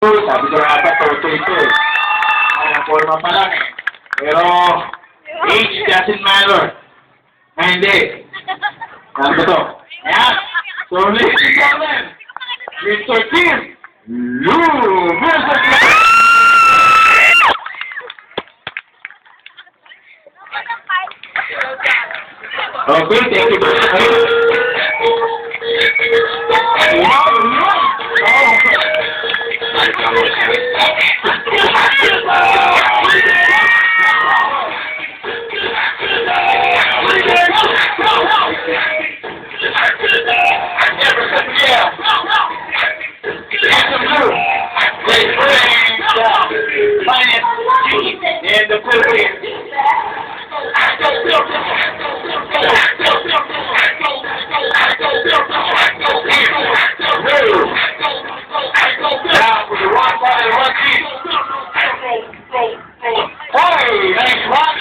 sabi ko nga ba, toto ito eh. Ay, forma pa lang eh. Pero, age doesn't matter. Ay, hindi. Ano ba to? Ayan. So, ladies and gentlemen, Mr. Tim Lou versus okay, thank you very much. In the Philippines. Now for the one side and one team. Hey, nice one.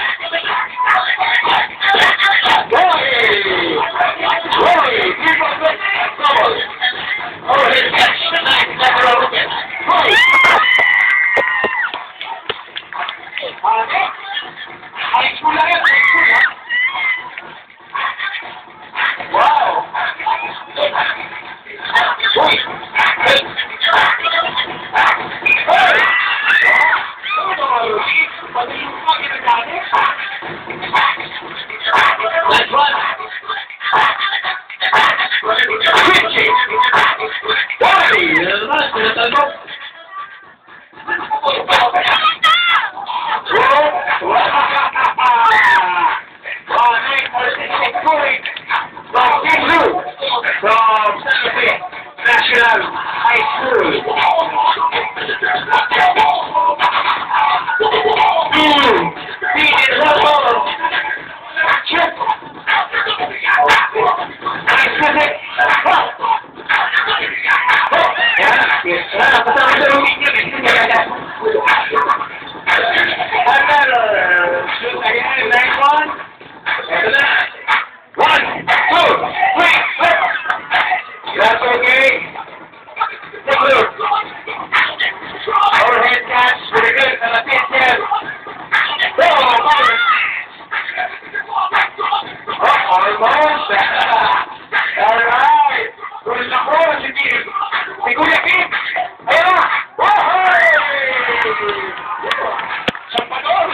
Keep on going. Oh, his catch. Never open. Wow! Let's run! From National High School. That's okay. Overhead catch, pretty good. And a pitch. Almost. All right. Good na po si Tim. Si Kuya Tim. Ayan na. Sampador.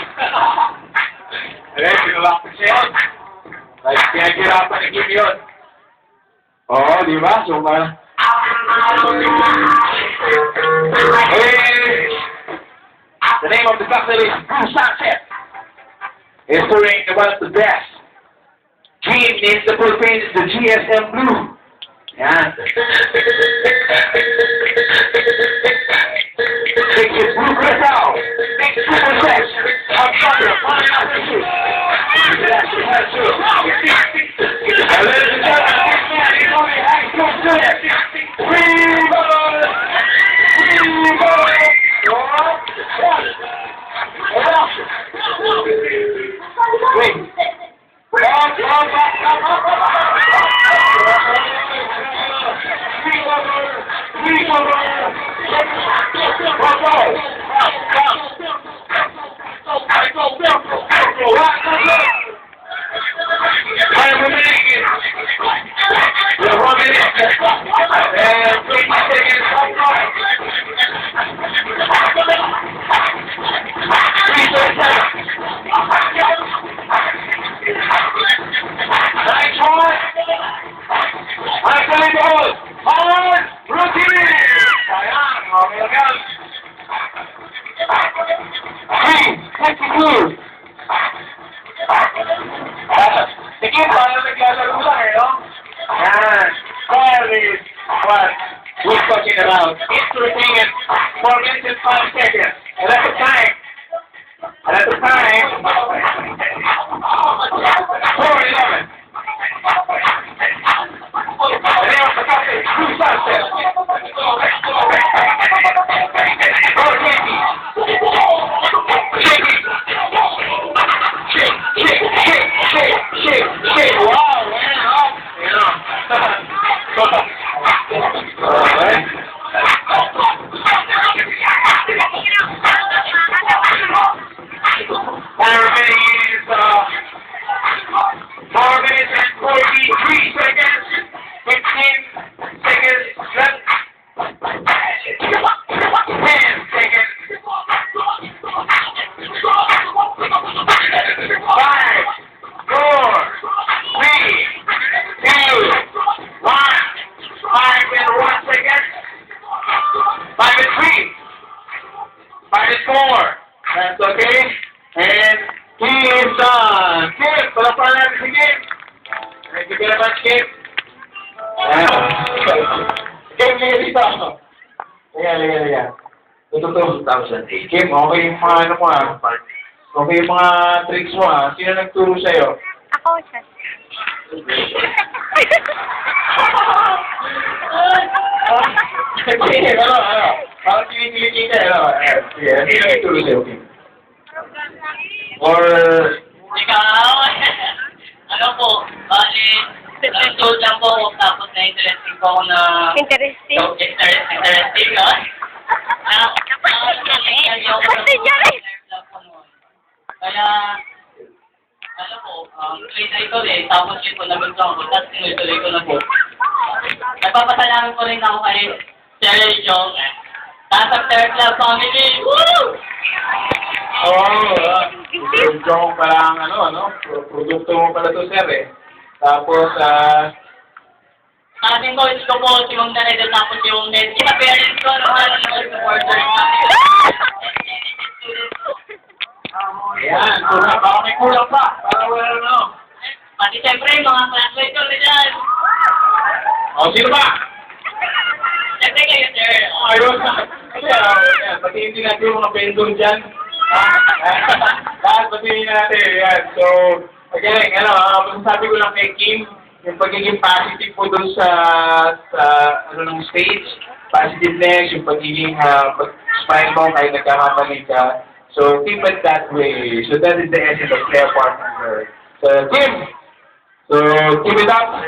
Ayan, pinulapit siya yun. Like, pinagirapan ni Kim yun. Oo, di ba? So, the name of the boxer is Bruce Sanchez. He's touring one of the best. Team in the Philippines is the GSM Blue. Yeah. Take his blue press out. Make super sex. I'm trying to find out the truth. That's what has to. Now, ladies and gentlemen, this man is only high school student. Sige, paano naglalaro lang eh, no? Yan. Square is what we're talking about. Interesting and 4 minutes and 5 seconds. And at the time, 4:11. Wow, man. more. That's okay. And he is done. Kim, palapalan natin si Kim. Thank you very much, Kim. Kim, liga dito. Liga. Tututo. Kim, okay yung mga ano mo ah. Okay yung mga tricks mo ah. Sino nagturo sa'yo? Ako siya. Sige, ano? Parang pinipili ka, ano? Sige, sino nagturo sa'yo, Kim? Or... Ikaw, ano po, bali, nag-tool lang po ako, tapos na-interesting po ako na, Interesting. so, interesting, no? Kaya, ano po, try ko rin, tapos yun po, nagustuhan ko, tapos tinuloy ko na po. Nagpapasalamat po rin ako kay Sir Jong, Nasa Third Club Family, woo! Yung Jong pala ang ano? Produkto mo pala to, sir, eh. Tapos, Ating coach ko po, si Mong Daredo, tapos yung net, parents ko, supporters Ayan, baka may kulang pa. Para wala ano. Pati siyempre, mga classmates ko rin yan. O, sino ba? Siyempre kayo, sir. Ayun. Pati hindi natin yung mga vendor dyan. Lahat pati natin. Yan. So, magaling. Masasabi ko lang kay Kim, yung pagiging positive po dun sa ng stage, positiveness, yung pagiging smile mo kahit nagkakamali ka. So, keep it that way. So, that is the essence of player partner. So, Kim! So, keep it up!